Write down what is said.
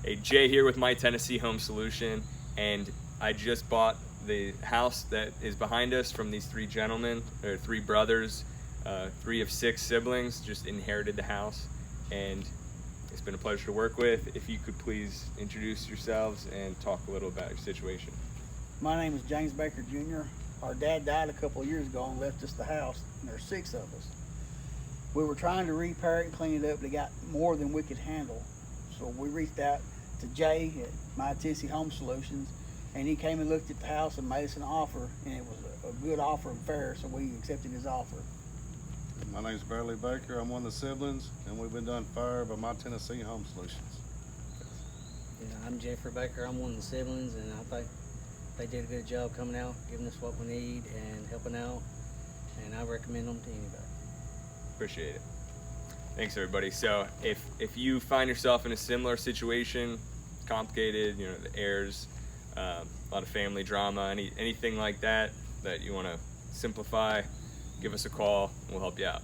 Hey, Jay here with My Tennessee Home Solution, and I just bought the house that is behind us from these three gentlemen, or three brothers, 3 of 6 siblings, just inherited the house, and it's been a pleasure to work with. If you could please introduce yourselves and talk a little about your situation. My name is James Baker Jr. Our dad died a couple of years ago and left us the house, and there's 6 of us. We were trying to repair it and clean it up, but it got more than we could handle. So we reached out to Jay at My Tennessee Home Solutions, and he came and looked at the house and made us an offer, and it was a good offer and fair, so we accepted his offer. My name's Barely Baker. I'm one of the siblings, and we've been done fair by My Tennessee Home Solutions. Yeah, I'm Jeffrey Baker. I'm one of the siblings, and I think they did a good job coming out, giving us what we need and helping out, and I recommend them to anybody. Appreciate it. Thanks, everybody. So if you find yourself in a similar situation, complicated, the heirs, a lot of family drama, anything like that you want to simplify, give us a call and we'll help you out.